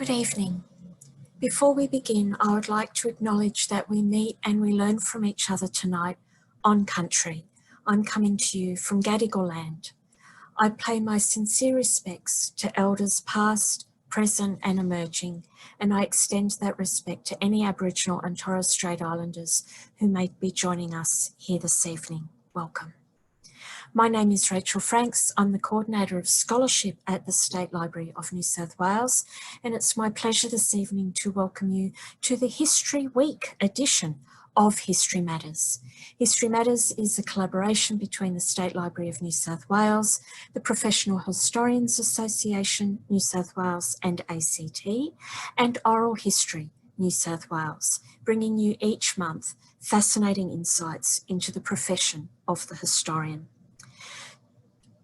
Good evening. Before we begin, I would like to acknowledge that we meet and we learn from each other tonight on country. I'm coming to you from Gadigal land. I pay my sincere respects to elders past, present and emerging, and I extend that respect to any Aboriginal and Torres Strait Islanders who may be joining us here this evening. Welcome. My name is Rachel Franks. I'm the Coordinator of Scholarship at the State Library of New South Wales, and it's my pleasure this evening to welcome you to the History Week edition of History Matters. History Matters is a collaboration between the State Library of New South Wales, the Professional Historians Association, New South Wales and ACT, and Oral History New South Wales, bringing you each month fascinating insights into the profession of the historian.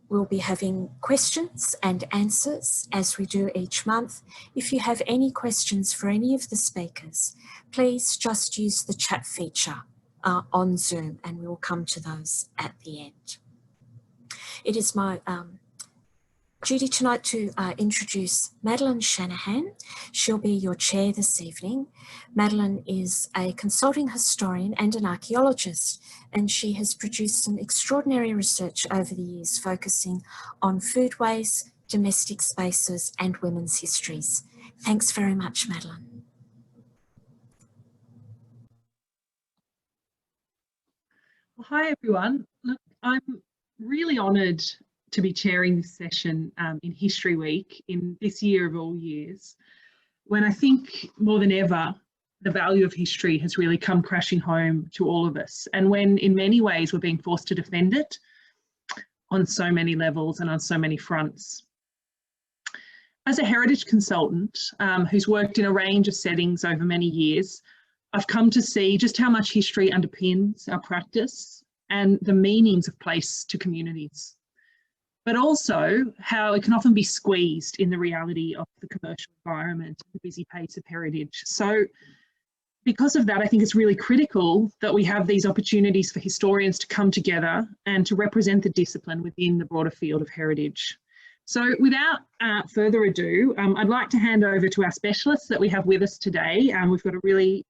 We'll be having questions and answers as we do each month. If you have any questions for any of the speakers, please just use the chat feature on Zoom and we will come to those at the end. It is my duty tonight to introduce Madeline Shanahan. She'll be your chair this evening. Madeline is a consulting historian and an archaeologist, and she has produced some extraordinary research over the years focusing on foodways, domestic spaces and women's histories. Thanks very much, Madeline. Well, hi everyone. Look, I'm really honoured to be chairing this session in History Week in this year of all years, when I think more than ever the value of history has really come crashing home to all of us, and when in many ways we're being forced to defend it on so many levels and on so many fronts. As a heritage consultant who's worked in a range of settings over many years, I've come to see just how much history underpins our practice and the meanings of place to communities, but also how it can often be squeezed in the reality of the commercial environment, the busy pace of heritage. So because of that, I think it's really critical that we have these opportunities for historians to come together and to represent the discipline within the broader field of heritage. So without further ado, I'd like to hand over to our specialists that we have with us today. We've got a really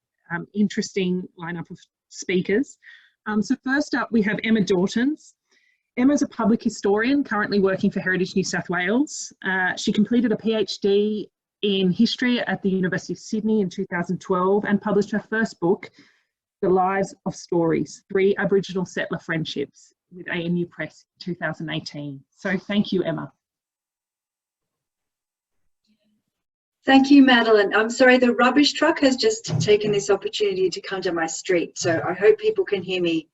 interesting lineup of speakers. So first up, we have Emma Dortins. Emma's a public historian currently working for Heritage New South Wales. She completed a PhD in history at the University of Sydney in 2012 and published her first book, The Lives of Stories, 3 Aboriginal-settler Friendships, with ANU Press in 2018. So thank you, Emma. Thank you, Madeline. I'm sorry, the rubbish truck has just taken this opportunity to come to my street, so I hope people can hear me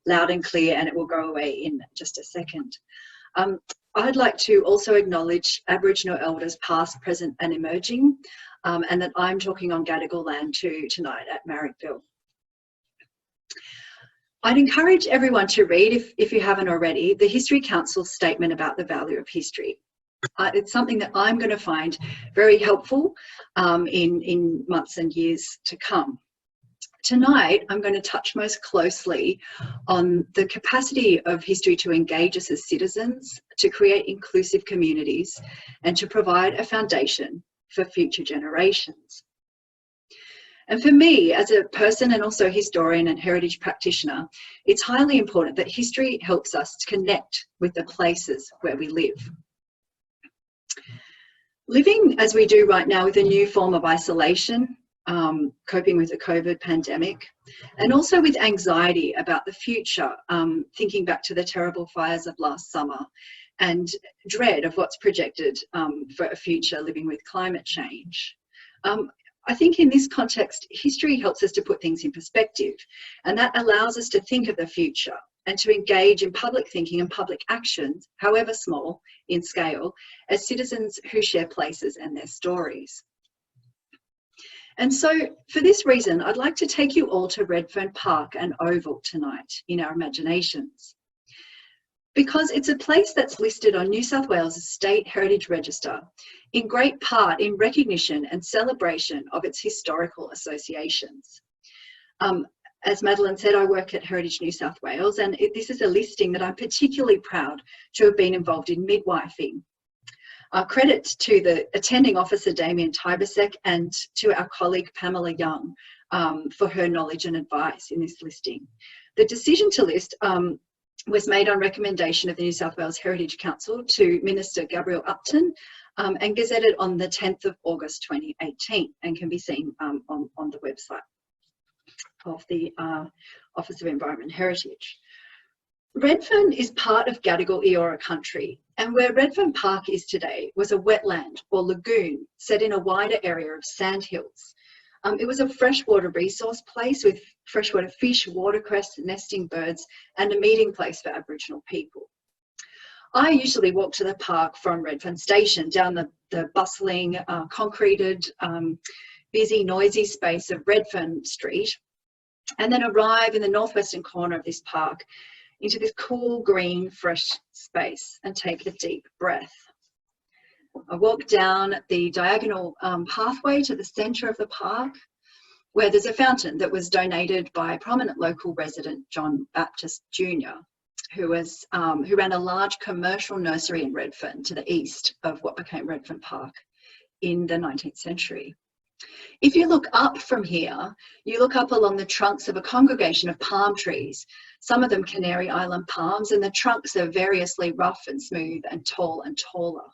loud and clear, and it will go away in just a second. I'd like to also acknowledge Aboriginal elders past, present and emerging, and that I'm talking on Gadigal land too tonight at Marrickville. I'd encourage everyone to read, if you haven't already, the History Council's statement about the value of history. It's something that I'm going to find very helpful in months and years to come. Tonight, I'm going to touch most closely on the capacity of history to engage us as citizens, to create inclusive communities, and to provide a foundation for future generations. And for me, as a person and also historian and heritage practitioner, it's highly important that history helps us to connect with the places where we live. Living as we do right now with a new form of isolation, coping with the COVID pandemic, and also with anxiety about the future, thinking back to the terrible fires of last summer and dread of what's projected for a future living with climate change. I think in this context, history helps us to put things in perspective, and that allows us to think of the future and to engage in public thinking and public actions, however small in scale, as citizens who share places and their stories. And so for this reason, I'd like to take you all to Redfern Park and Oval tonight in our imaginations, because it's a place that's listed on New South Wales' State Heritage Register, in great part in recognition and celebration of its historical associations. As Madeline said, I work at Heritage New South Wales, and this is a listing that I'm particularly proud to have been involved in midwifing. Credit to the attending officer Damien Tybesek and to our colleague Pamela Young for her knowledge and advice in this listing. The decision to list was made on recommendation of the New South Wales Heritage Council to Minister Gabrielle Upton and gazetted on the 10th of August 2018 and can be seen on the website of the Office of Environment and Heritage. Redfern is part of Gadigal Eora country, and where Redfern Park is today was a wetland or lagoon set in a wider area of sandhills. It was a freshwater resource place with freshwater fish, watercress, nesting birds, and a meeting place for Aboriginal people. I usually walk to the park from Redfern Station down the bustling, concreted, busy, noisy space of Redfern Street, and then arrive in the northwestern corner of this park into this cool, green, fresh space and take a deep breath. I walk down the diagonal pathway to the centre of the park, where there's a fountain that was donated by a prominent local resident, John Baptist Jr., who ran a large commercial nursery in Redfern to the east of what became Redfern Park in the 19th century. If you look up from here, you look up along the trunks of a congregation of palm trees, some of them Canary Island palms, and the trunks are variously rough and smooth and tall and taller.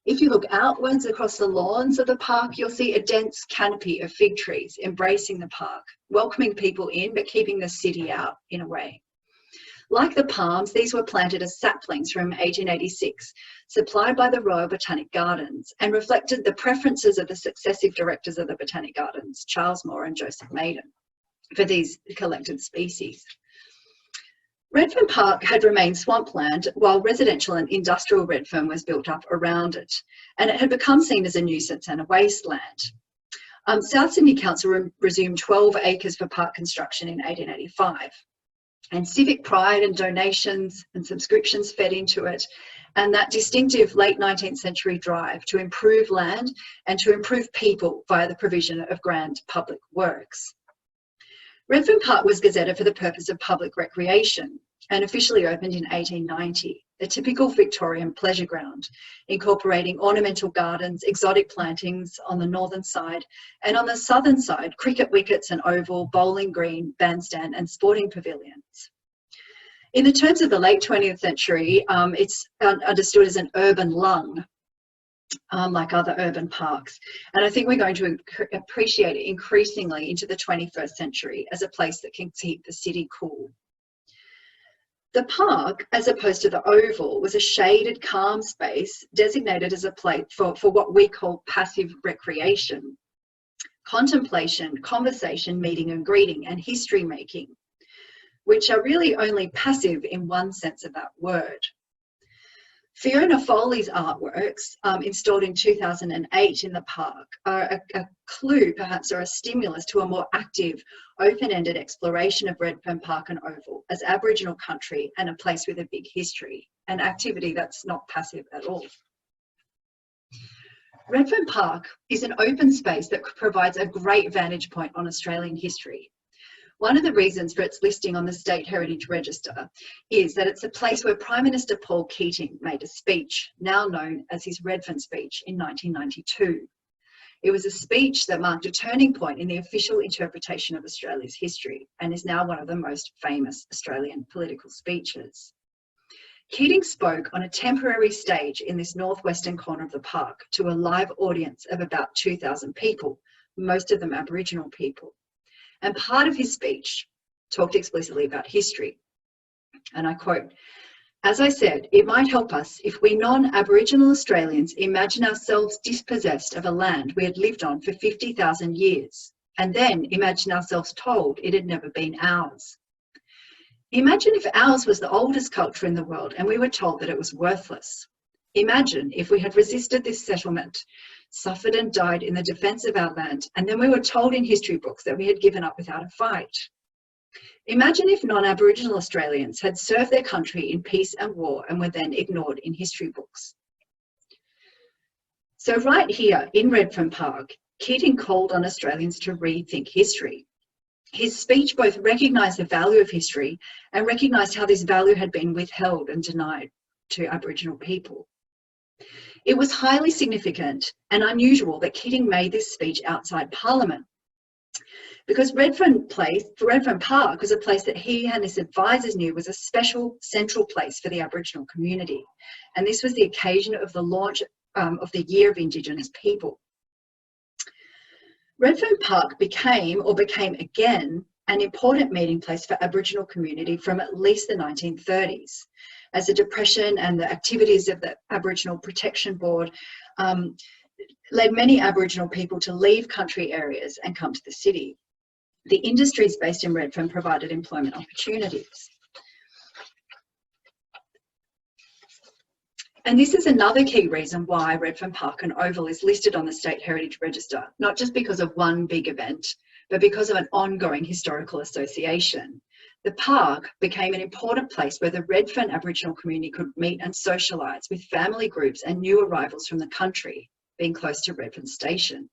If you look outwards across the lawns of the park, you'll see a dense canopy of fig trees embracing the park, welcoming people in but keeping the city out in a way. Like the palms, these were planted as saplings from 1886, supplied by the Royal Botanic Gardens, and reflected the preferences of the successive directors of the Botanic Gardens, Charles Moore and Joseph Maiden, for these collected species. Redfern Park had remained swampland while residential and industrial Redfern was built up around it, and it had become seen as a nuisance and a wasteland. South Sydney Council resumed 12 acres for park construction in 1885. And civic pride and donations and subscriptions fed into it, and that distinctive late 19th century drive to improve land and to improve people via the provision of grand public works. Redfern Park was gazetted for the purpose of public recreation and officially opened in 1890, a typical Victorian pleasure ground, incorporating ornamental gardens, exotic plantings on the northern side, and on the southern side, cricket wickets, an oval, bowling green, bandstand, and sporting pavilions. In the terms of the late 20th century, it's understood as an urban lung, like other urban parks. And I think we're going to appreciate it increasingly into the 21st century as a place that can keep the city cool. The park, as opposed to the oval, was a shaded, calm space designated as a place for what we call passive recreation, contemplation, conversation, meeting and greeting, and history making, which are really only passive in one sense of that word. Fiona Foley's artworks, installed in 2008 in the park, are a clue, perhaps, or a stimulus to a more active, open-ended exploration of Redfern Park and Oval as Aboriginal country and a place with a big history, an activity that's not passive at all. Redfern Park is an open space that provides a great vantage point on Australian history. One of the reasons for its listing on the State Heritage Register is that it's a place where Prime Minister Paul Keating made a speech, now known as his Redfern speech, in 1992. It was a speech that marked a turning point in the official interpretation of Australia's history and is now one of the most famous Australian political speeches. Keating spoke on a temporary stage in this northwestern corner of the park to a live audience of about 2,000 people, most of them Aboriginal people. And part of his speech talked explicitly about history. And I quote, "As I said, it might help us if we non-Aboriginal Australians imagine ourselves dispossessed of a land we had lived on for 50,000 years, and then imagine ourselves told it had never been ours. Imagine if ours was the oldest culture in the world and we were told that it was worthless. Imagine if we had resisted this settlement, suffered and died in the defence of our land, and then we were told in history books that we had given up without a fight. Imagine if non-Aboriginal Australians had served their country in peace and war and were then ignored in history books." So right here in Redfern Park, Keating called on Australians to rethink history. His speech both recognised the value of history and recognised how this value had been withheld and denied to Aboriginal people. It was highly significant and unusual that Keating made this speech outside Parliament, because Redfern Park was a place that he and his advisors knew was a special central place for the Aboriginal community. And this was the occasion of the launch of the Year of Indigenous People. Redfern Park became again an important meeting place for Aboriginal community from at least the 1930s, as the Depression and the activities of the Aboriginal Protection Board led many Aboriginal people to leave country areas and come to the city. The industries based in Redfern provided employment opportunities. And this is another key reason why Redfern Park and Oval is listed on the State Heritage Register, not just because of one big event, but because of an ongoing historical association. The park became an important place where the Redfern Aboriginal community could meet and socialise with family groups and new arrivals from the country, being close to Redfern Station.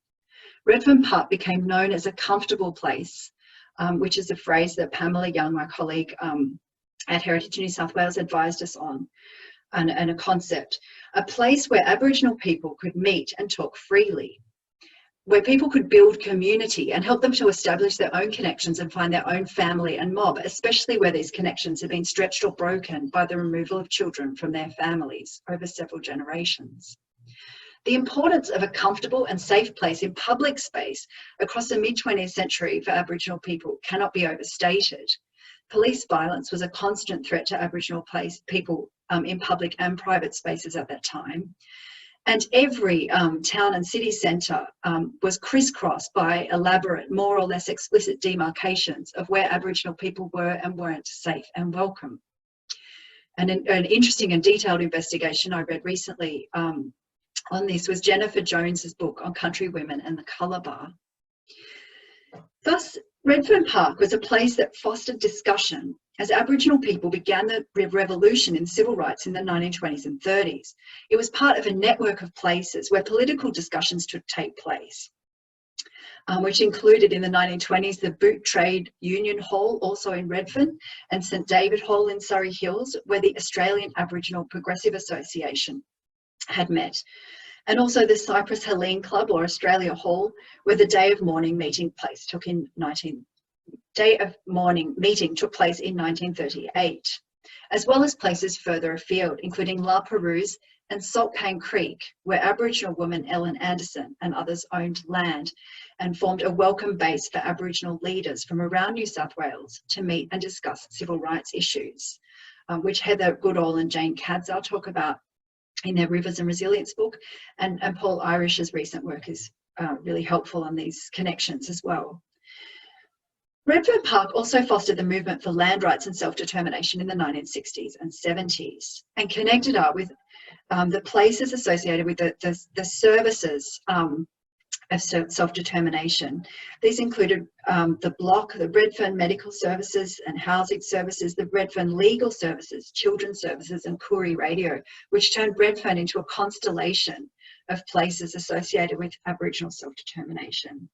Redfern Park became known as a comfortable place, which is a phrase that Pamela Young, my colleague at Heritage New South Wales, advised us on, and a concept, a place where Aboriginal people could meet and talk freely, where people could build community and help them to establish their own connections and find their own family and mob, especially where these connections have been stretched or broken by the removal of children from their families over several generations. The importance of a comfortable and safe place in public space across the mid-20th century for Aboriginal people cannot be overstated. Police violence was a constant threat to Aboriginal people in public and private spaces at that time. And every town and city centre was crisscrossed by elaborate, more or less explicit demarcations of where Aboriginal people were and weren't safe and welcome. And an interesting and detailed investigation I read recently on this was Jennifer Jones's book on country women and the colour bar. Thus, Redfern Park was a place that fostered discussion as Aboriginal people began the revolution in civil rights in the 1920s and 30s. It was part of a network of places where political discussions took place, which included in the 1920s the Boot Trade Union Hall, also in Redfern, and St David Hall in Surrey Hills, where the Australian Aboriginal Progressive Association had met, and also the Cypress Helene Club or Australia Hall, where the Day of Mourning meeting took place in 1938, as well as places further afield, including La Perouse and Salt Cane Creek, where Aboriginal woman Ellen Anderson and others owned land and formed a welcome base for Aboriginal leaders from around New South Wales to meet and discuss civil rights issues, which Heather Goodall and Jane Cadzow talk about in their Rivers and Resilience book, and Paul Irish's recent work is really helpful on these connections as well. Redfern Park also fostered the movement for land rights and self-determination in the 1960s and 70s, and connected up with the places associated with the services of self-determination. These included the block, the Redfern Medical Services and Housing Services, the Redfern Legal Services, Children's Services and Koori Radio, which turned Redfern into a constellation of places associated with Aboriginal self-determination.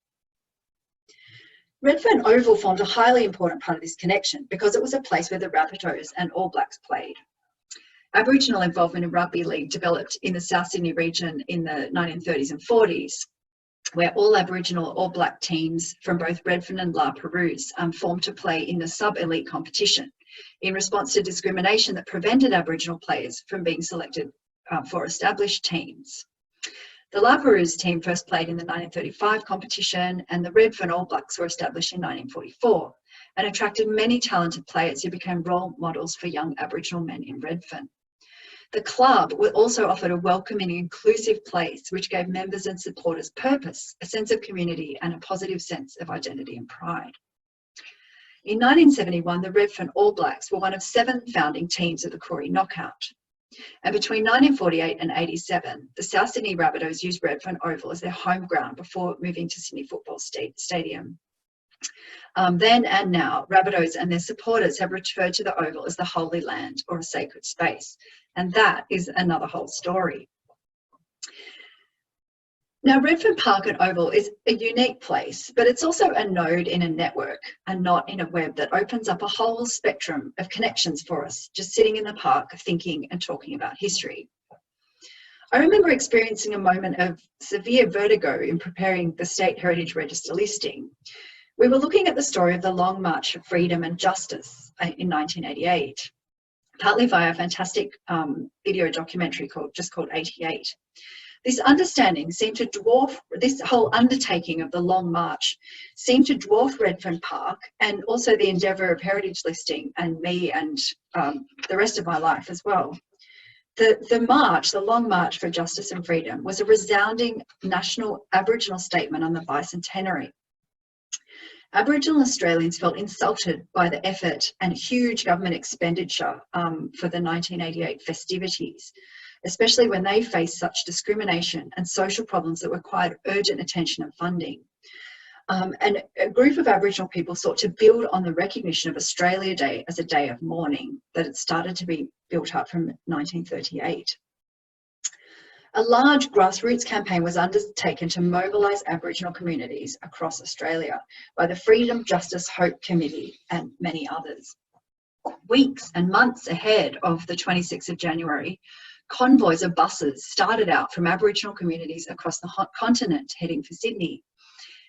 Redfern Oval formed a highly important part of this connection because it was a place where the Rabbitohs and All Blacks played. Aboriginal involvement in rugby league developed in the South Sydney region in the 1930s and 40s, where all Aboriginal All Black teams from both Redfern and La Perouse formed to play in the sub-elite competition in response to discrimination that prevented Aboriginal players from being selected for established teams. The La Perouse team first played in the 1935 competition, and the Redfern All Blacks were established in 1944 and attracted many talented players who became role models for young Aboriginal men in Redfern. The club also offered a welcoming and inclusive place which gave members and supporters purpose, a sense of community and a positive sense of identity and pride. In 1971, the Redfern All Blacks were one of 7 founding teams of the Koori Knockout. And between 1948 and 87, the South Sydney Rabbitohs used Redfern Oval as their home ground before moving to Sydney Football Stadium. Then and now, Rabbitohs and their supporters have referred to the Oval as the Holy Land or a sacred space, and that is another whole story. Now, Redfern Park and Oval is a unique place, but it's also a node in a network, a knot in a web that opens up a whole spectrum of connections for us, just sitting in the park, thinking and talking about history. I remember experiencing a moment of severe vertigo in preparing the State Heritage Register listing. We were looking at the story of the Long March for Freedom and Justice in 1988, partly via a fantastic video documentary called 88. This understanding seemed to dwarf, this whole undertaking of the Long March seemed to dwarf Redfern Park and also the endeavour of heritage listing and me and the rest of my life as well. The march, the Long March for Justice and Freedom, was a resounding national Aboriginal statement on the bicentenary. Aboriginal Australians felt insulted by the effort and huge government expenditure for the 1988 festivities, especially when they faced such discrimination and social problems that required urgent attention and funding. And a group of Aboriginal people sought to build on the recognition of Australia Day as a day of mourning that had started to be built up from 1938. A large grassroots campaign was undertaken to mobilise Aboriginal communities across Australia by the Freedom, Justice, Hope Committee and many others. Weeks and months ahead of the 26th of January, convoys of buses started out from Aboriginal communities across the continent heading for Sydney.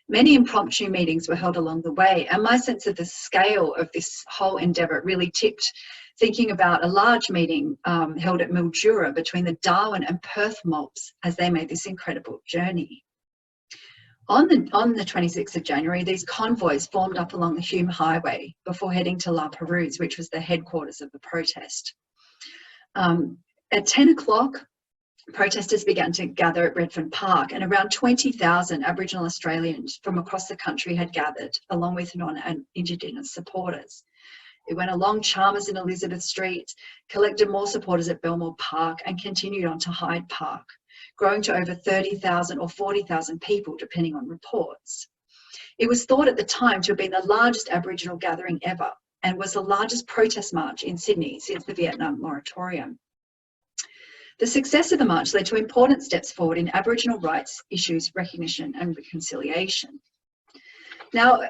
Many impromptu meetings were held along the way, and my sense of the scale of this whole endeavour really tipped thinking about a large meeting held at Mildura between the Darwin and Perth mobs as they made this incredible journey. On the 26th of January, these convoys formed up along the Hume Highway before heading to La Perouse, which was the headquarters of the protest. At 10 o'clock, protesters began to gather at Redfern Park, and around 20,000 Aboriginal Australians from across the country had gathered, along with non- and Indigenous supporters. It went along Chalmers and Elizabeth Street, collected more supporters at Belmore Park, and continued on to Hyde Park, growing to over 30,000 or 40,000 people, depending on reports. It was thought at the time to have been the largest Aboriginal gathering ever, and was the largest protest march in Sydney since the Vietnam moratorium. The success of the march led to important steps forward in Aboriginal rights issues, recognition and reconciliation. Now,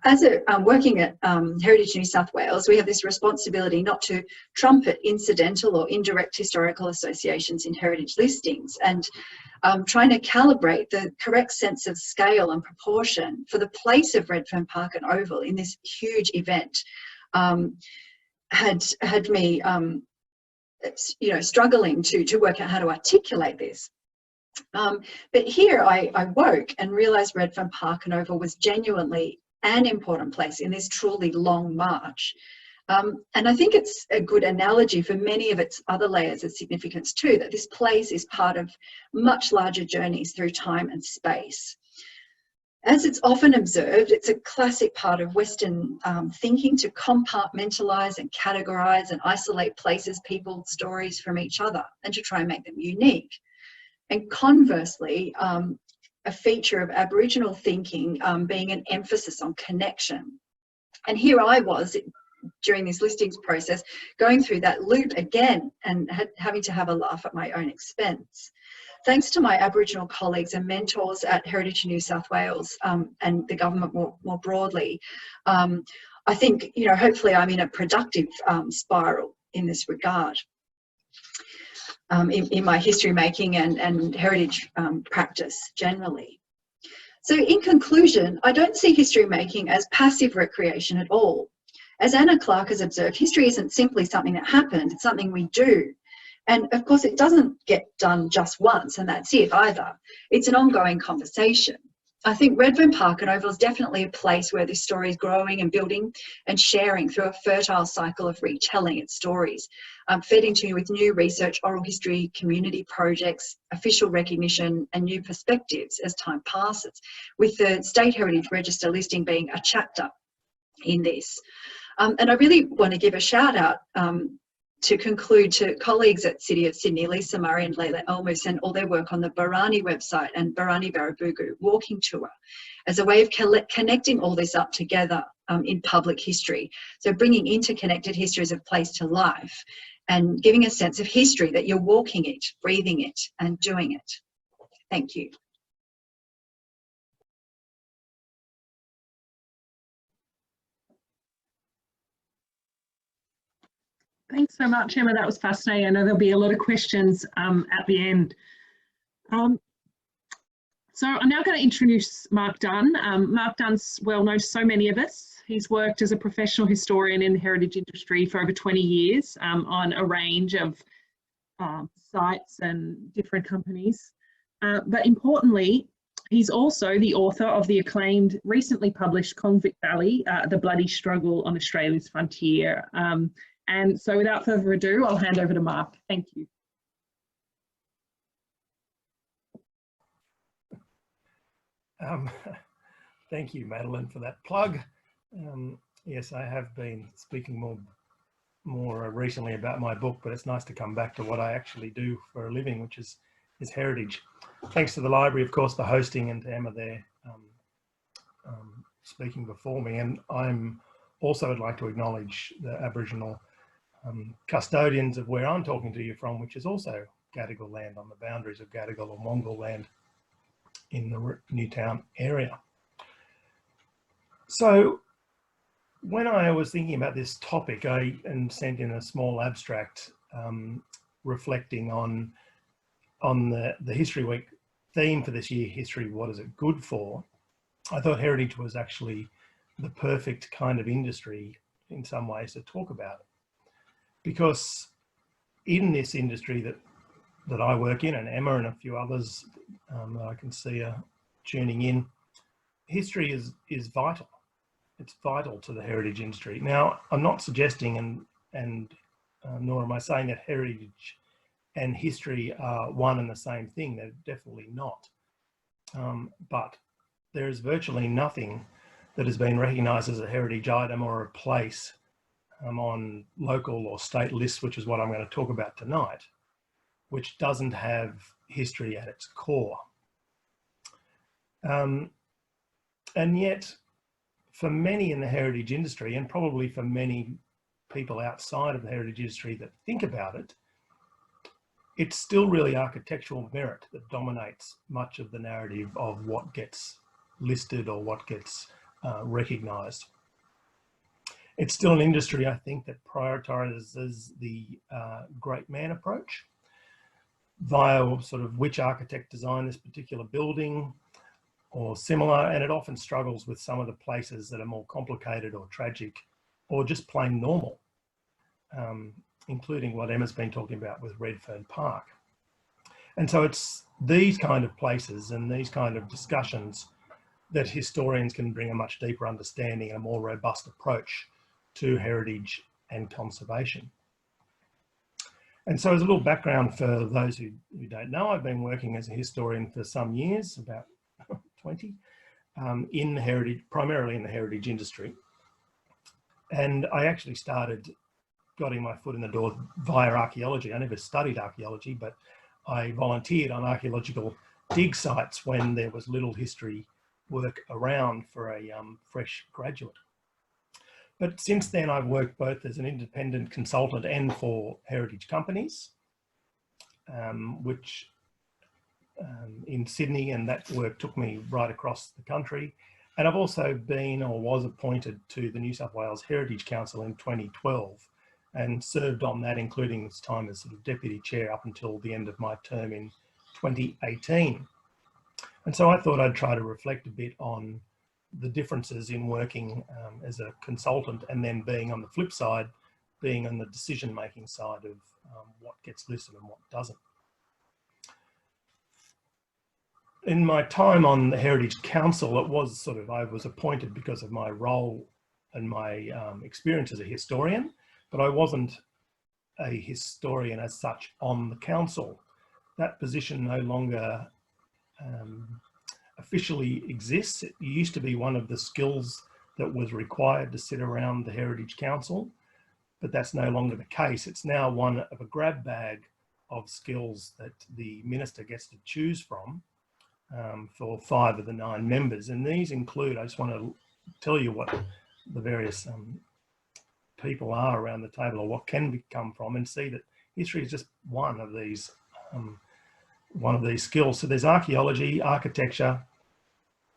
as working at Heritage New South Wales, we have this responsibility not to trumpet incidental or indirect historical associations in heritage listings, and trying to calibrate the correct sense of scale and proportion for the place of Redfern Park and Oval in this huge event had me struggling to work out how to articulate this. But here I woke and realised Redfern Park and Oval was genuinely an important place in this truly long march. And I think it's a good analogy for many of its other layers of significance too, that this place is part of much larger journeys through time and space. As it's often observed, it's a classic part of Western thinking to compartmentalise and categorise and isolate places, people, stories from each other, and to try and make them unique. And conversely, a feature of Aboriginal thinking being an emphasis on connection. And here I was, during this listings process, going through that loop again and having to have a laugh at my own expense. Thanks to my Aboriginal colleagues and mentors at Heritage New South Wales and the government more broadly, I think, hopefully I'm in a productive spiral in this regard in my history making and heritage practice generally. So in conclusion, I don't see history making as passive recreation at all. As Anna Clark has observed, history isn't simply something that happened, it's something we do. And of course, it doesn't get done just once and that's it either. It's an ongoing conversation. I think Redfern Park and Oval is definitely a place where this story is growing and building and sharing through a fertile cycle of retelling its stories, fed into with new research, oral history, community projects, official recognition and new perspectives as time passes, with the State Heritage Register listing being a chapter in this. And I really want to give a shout out to conclude to colleagues at City of Sydney, Lisa Murray and Leila Elmus, and all their work on the Barani website and Barani Barabugu walking tour as a way of connecting all this up together in public history. So bringing interconnected histories of place to life and giving a sense of history that you're walking it, breathing it and doing it. Thank you. Thanks so much, Emma. That was fascinating. I know there'll be a lot of questions at the end. So I'm now going to introduce Mark Dunn. Mark Dunn's well known to so many of us. He's worked as a professional historian in the heritage industry for over 20 years on a range of sites and different companies. But importantly, he's also the author of the acclaimed, recently published Convict Valley, The Bloody Struggle on Australia's Frontier. And so without further ado, I'll hand over to Mark. Thank you. Thank you, Madeline, for that plug. Yes, I have been speaking more recently about my book, but it's nice to come back to what I actually do for a living, which is heritage. Thanks to the library, of course, for hosting, and to Emma there speaking before me. And I'm also would like to acknowledge the Aboriginal custodians of where I'm talking to you from, which is also Gadigal land, on the boundaries of Gadigal or Mongol land in the Newtown area. So when I was thinking about this topic, I sent in a small abstract reflecting on the History Week theme for this year, history, what is it good for? I thought heritage was actually the perfect kind of industry in some ways to talk about, because in this industry that I work in, and Emma and a few others that I can see are tuning in, history is vital. It's vital to the heritage industry. Now, I'm not suggesting, and nor am I saying that heritage and history are one and the same thing. They're definitely not. But there is virtually nothing that has been recognised as a heritage item or a place on local or state lists, which is what I'm going to talk about tonight, which doesn't have history at its core. And yet, for many in the heritage industry, and probably for many people outside of the heritage industry that think about it, it's still really architectural merit that dominates much of the narrative of what gets listed or what gets recognised. It's still an industry, I think, that prioritises the great man approach via sort of which architect designed this particular building or similar, and it often struggles with some of the places that are more complicated or tragic or just plain normal, including what Emma's been talking about with Redfern Park. And so it's these kind of places and these kind of discussions that historians can bring a much deeper understanding and a more robust approach to heritage and conservation. And so as a little background for those who don't know, I've been working as a historian for some years, about 20, in the heritage, primarily in the heritage industry. And I actually started getting my foot in the door via archaeology. I never studied archaeology, but I volunteered on archaeological dig sites when there was little history work around for a fresh graduate. But since then, I've worked both as an independent consultant and for heritage companies, which in Sydney, and that work took me right across the country. And I've also been or was appointed to the New South Wales Heritage Council in 2012 and served on that, including this time as sort of deputy chair up until the end of my term in 2018. And so I thought I'd try to reflect a bit on the differences in working as a consultant and then being on the flip side, being on the decision-making side of what gets listed and what doesn't. In my time on the Heritage Council, it was sort of, I was appointed because of my role and my experience as a historian, but I wasn't a historian as such on the council. That position no longer officially exists. It used to be one of the skills that was required to sit around the Heritage Council, but that's no longer the case. It's now one of a grab bag of skills that the minister gets to choose from for 5 of the 9 members. And these include, I just want to tell you what the various people are around the table or what can come from, and see that history is just one of these skills. So there's archaeology, architecture,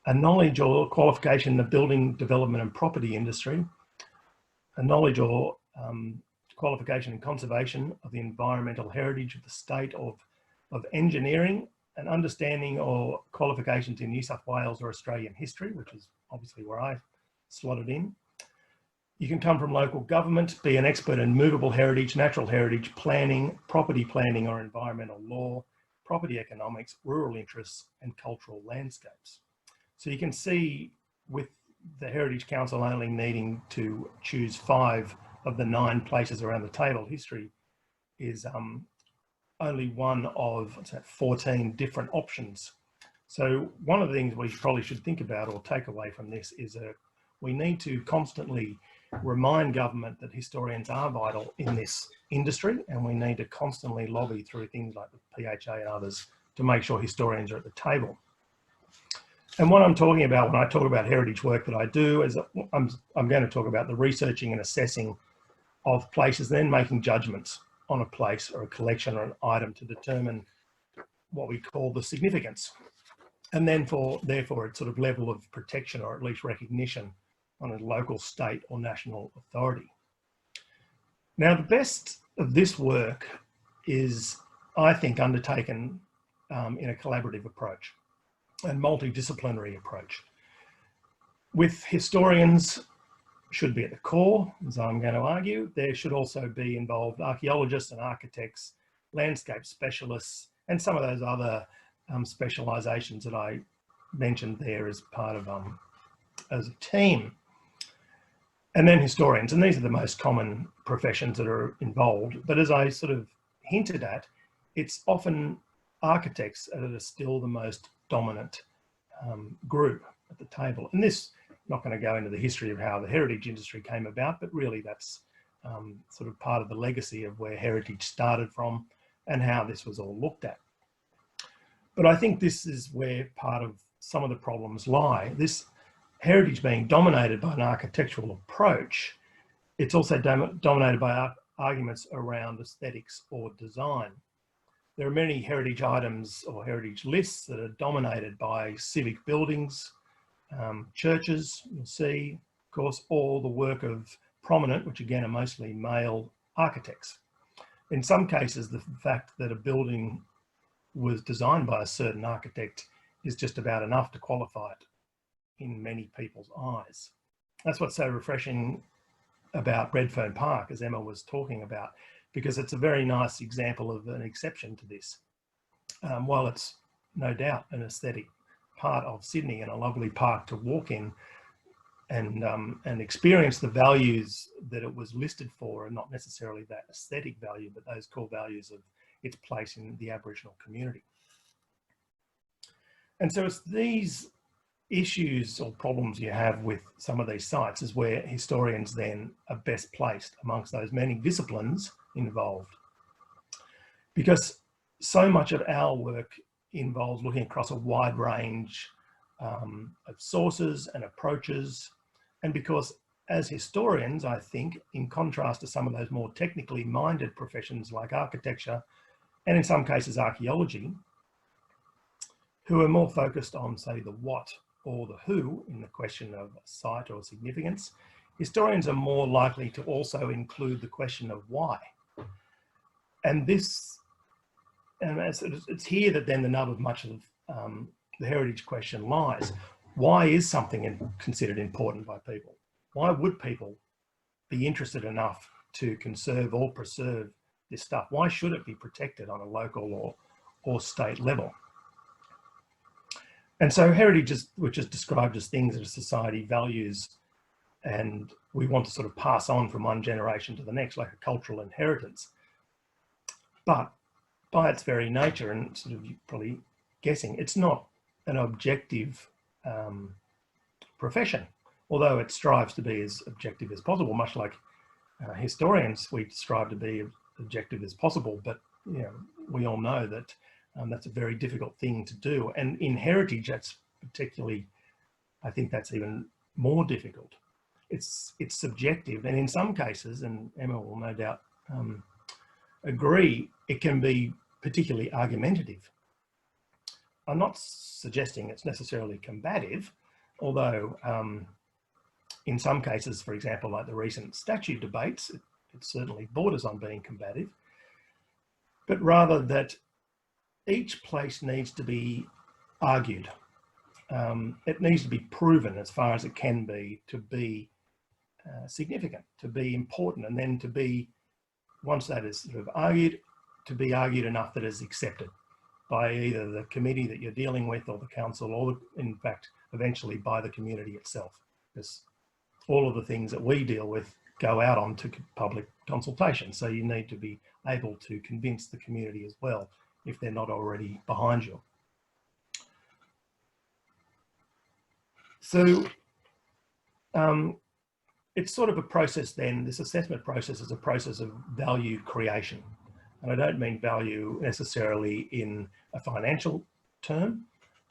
a knowledge or qualification in the building, development and property industry, a knowledge or qualification and conservation of the environmental heritage of the state of engineering, an understanding or qualifications in New South Wales or Australian history, which is obviously where I slotted in. You can come from local government, be an expert in movable heritage, natural heritage, planning, property planning or environmental law, property economics, rural interests and cultural landscapes. So you can see with the Heritage Council only needing to choose 5 of the 9 places around the table, history is only one of 14 different options. So one of the things we probably should think about or take away from this is we need to constantly remind government that historians are vital in this industry, and we need to constantly lobby through things like the PHA and others to make sure historians are at the table. And what I'm talking about when I talk about heritage work that I do is I'm going to talk about the researching and assessing of places, then making judgments on a place or a collection or an item to determine what we call the significance. And then therefore its sort of level of protection or at least recognition on a local, state or national authority. Now, the best of this work is, I think, undertaken in a collaborative approach and multidisciplinary approach. With historians should be at the core, as I'm going to argue. There should also be involved archaeologists and architects, landscape specialists, and some of those other specialisations that I mentioned there as part of as a team. And then historians, and these are the most common professions that are involved. But as I sort of hinted at, it's often architects that are still the most dominant group at the table. And this, I'm not going to go into the history of how the heritage industry came about, but really that's sort of part of the legacy of where heritage started from and how this was all looked at. But I think this is where part of some of the problems lie. This heritage being dominated by an architectural approach, it's also dominated by arguments around aesthetics or design. There are many heritage items or heritage lists that are dominated by civic buildings, churches, you'll see, of course, all the work of prominent, which again are mostly male architects. In some cases, the fact that a building was designed by a certain architect is just about enough to qualify it in many people's eyes. That's what's so refreshing about Redfern Park, as Emma was talking about, because it's a very nice example of an exception to this. While it's no doubt an aesthetic part of Sydney and a lovely park to walk in and experience the values that it was listed for, and not necessarily that aesthetic value, but those core values of its place in the Aboriginal community. And so it's these issues or problems you have with some of these sites is where historians then are best placed amongst those many disciplines involved. Because so much of our work involves looking across a wide range of sources and approaches. And because as historians, I think, in contrast to some of those more technically minded professions like architecture, and in some cases archaeology, who are more focused on, say, the what or the who in the question of site or significance, historians are more likely to also include the question of why. And this, and it's here that then the nub of much of the heritage question lies. Why is something considered important by people? Why would people be interested enough to conserve or preserve this stuff? Why should it be protected on a local or state level? And so heritage, which is described as things that a society values and we want to sort of pass on from one generation to the next, like a cultural inheritance. But by its very nature, and sort of probably guessing, it's not an objective profession, although it strives to be as objective as possible, much like historians, we strive to be as objective as possible. But you know, we all know that that's a very difficult thing to do. And in heritage, that's particularly, I think that's even more difficult. It's subjective, and in some cases, and Emma will no doubt agree, it can be particularly argumentative. I'm not suggesting it's necessarily combative, although in some cases, for example, like the recent statute debates, it certainly borders on being combative, but rather that each place needs to be argued. It needs to be proven as far as it can be to be significant, to be important, and then to be, once that is sort of argued, to be argued enough that is accepted by either the committee that you're dealing with or the council, or in fact, eventually by the community itself. Because all of the things that we deal with go out onto public consultation. So you need to be able to convince the community as well, if they're not already behind you. So it's sort of a process then, this assessment process is a process of value creation. And I don't mean value necessarily in a financial term,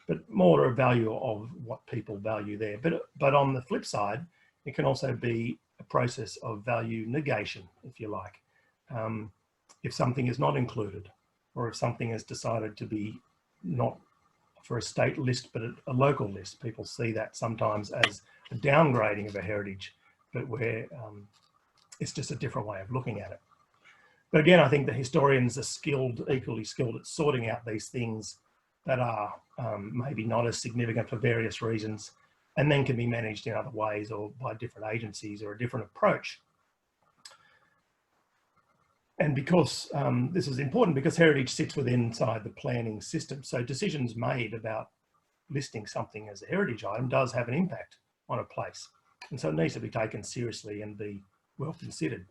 but more a value of what people value there. But on the flip side, it can also be a process of value negation, if you like. If something is not included, or if something is decided to be not for a state list, but a local list, people see that sometimes as a downgrading of a heritage, but where it's just a different way of looking at it. But again, I think the historians are skilled, equally skilled at sorting out these things that are maybe not as significant for various reasons, and then can be managed in other ways or by different agencies or a different approach. And because this is important, because heritage sits inside the planning system, so decisions made about listing something as a heritage item does have an impact on a place. And so it needs to be taken seriously and be well considered.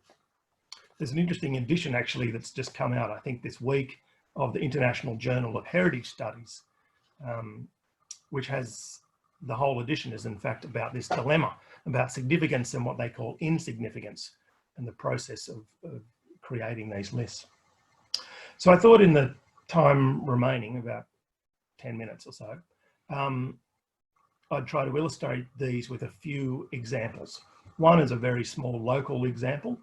There's an interesting edition actually that's just come out, I think this week, of the International Journal of Heritage Studies, which has, the whole edition is in fact about this dilemma, about significance and what they call insignificance, and the process of creating these lists. So I thought in the time remaining, about 10 minutes or so, I'd try to illustrate these with a few examples. One is a very small local example,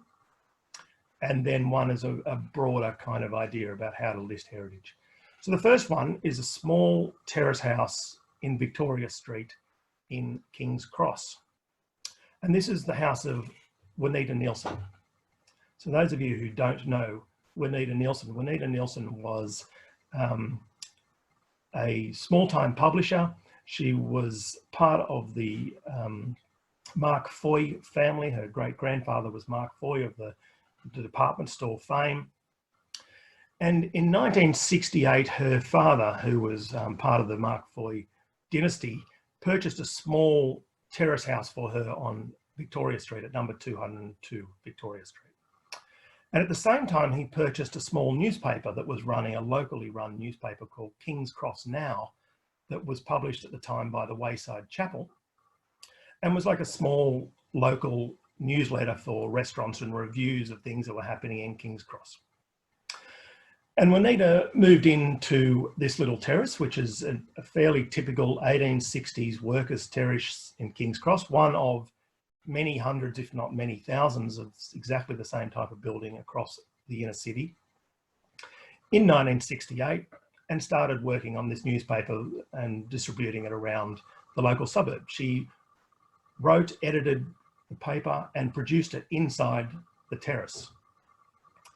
and then one is a broader kind of idea about how to list heritage. So the first one is a small terrace house in Victoria Street in King's Cross. And this is the house of Juanita Nielsen. So those of you who don't know Juanita Nielsen was a small-time publisher. She was part of the Mark Foy family. Her great-grandfather was Mark Foy of the department store fame. And in 1968, her father, who was part of the Mark Foy dynasty, purchased a small terrace house for her on Victoria Street at number 202 Victoria Street. And at the same time, he purchased a small newspaper that was running, a locally run newspaper called King's Cross Now, that was published at the time by the Wayside Chapel, and was like a small local newsletter for restaurants and reviews of things that were happening in King's Cross. And Juanita moved into this little terrace, which is a fairly typical 1860s workers' terrace in King's Cross, one of many hundreds, if not many thousands, of exactly the same type of building across the inner city, in 1968, and started working on this newspaper and distributing it around the local suburb. She wrote, edited the paper and produced it inside the terrace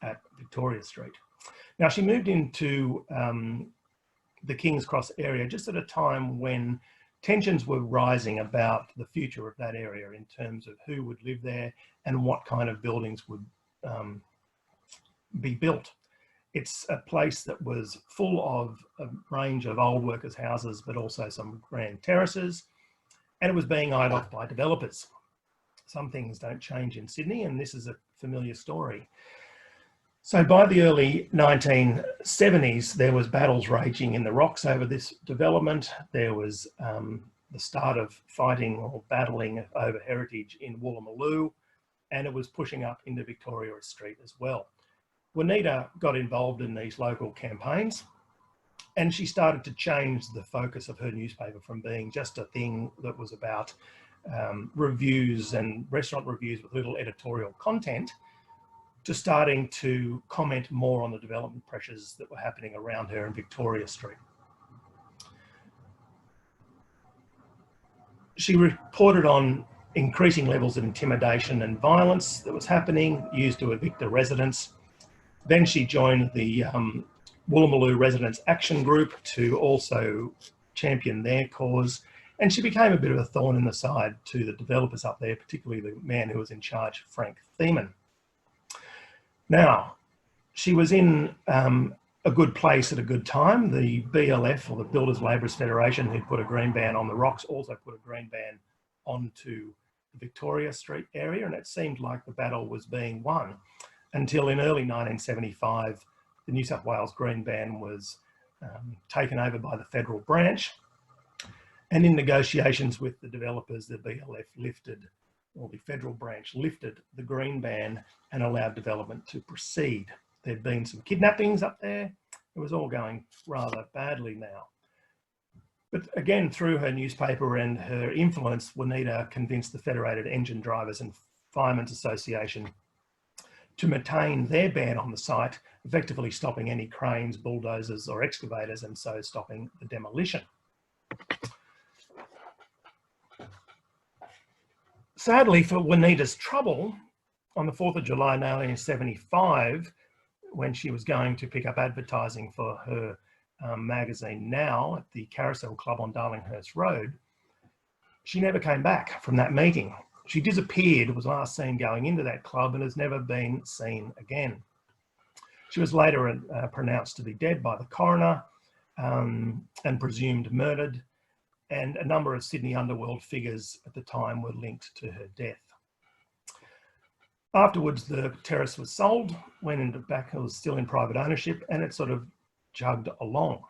at Victoria Street. Now, she moved into the King's Cross area just at a time when tensions were rising about the future of that area in terms of who would live there and what kind of buildings would be built. It's a place that was full of a range of old workers' houses, but also some grand terraces, and it was being eyed off by developers. Some things don't change in Sydney, and this is a familiar story. So by the early 1970s, there was battles raging in the rocks over this development. There was the start of fighting or battling over heritage in Woolloomooloo, and it was pushing up into Victoria Street as well. Juanita got involved in these local campaigns, and she started to change the focus of her newspaper from being just a thing that was about reviews and restaurant reviews with little editorial content, to starting to comment more on the development pressures that were happening around her in Victoria Street. She reported on increasing levels of intimidation and violence that was happening, used to evict the residents. Then she joined the Woolloomooloo Residents Action Group to also champion their cause. And she became a bit of a thorn in the side to the developers up there, particularly the man who was in charge, Frank Thiemann. Now, she was in a good place at a good time. The BLF, or the Builders Labourers Federation, who put a green ban on the rocks, also put a green ban onto the Victoria Street area, and it seemed like the battle was being won until in early 1975, the New South Wales green ban was taken over by the federal branch. And in negotiations with the developers, the BLF lifted, or the federal branch lifted the green ban and allowed development to proceed. There'd been some kidnappings up there. It was all going rather badly now. But again, through her newspaper and her influence, Juanita convinced the Federated Engine Drivers and Firemen's Association to maintain their ban on the site, effectively stopping any cranes, bulldozers or excavators, and so stopping the demolition. Sadly for Juanita's trouble, on the 4th of July 1975, when she was going to pick up advertising for her magazine Now at the Carousel Club on Darlinghurst Road, she never came back from that meeting. She disappeared, was last seen going into that club, and has never been seen again. She was later pronounced to be dead by the coroner and presumed murdered, and a number of Sydney underworld figures at the time were linked to her death. Afterwards, the terrace was sold, went into back, it was still in private ownership, and it sort of chugged along.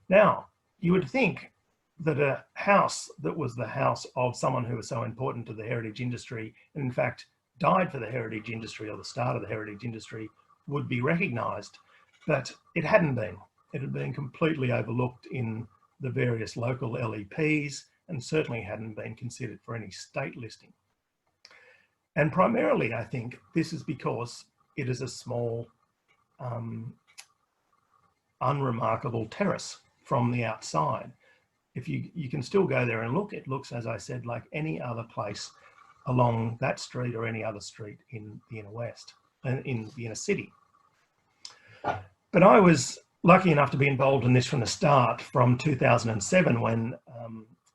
Now, you would think that a house that was the house of someone who was so important to the heritage industry, and in fact died for the heritage industry, or the start of the heritage industry, would be recognised, but it hadn't been. It had been completely overlooked in the various local LEPs, and certainly hadn't been considered for any state listing. And primarily, I think, this is because it is a small, unremarkable terrace from the outside. If you can still go there and look, it looks, as I said, like any other place along that street or any other street in the inner west, in the inner city. But I was lucky enough to be involved in this from the start, from 2007, when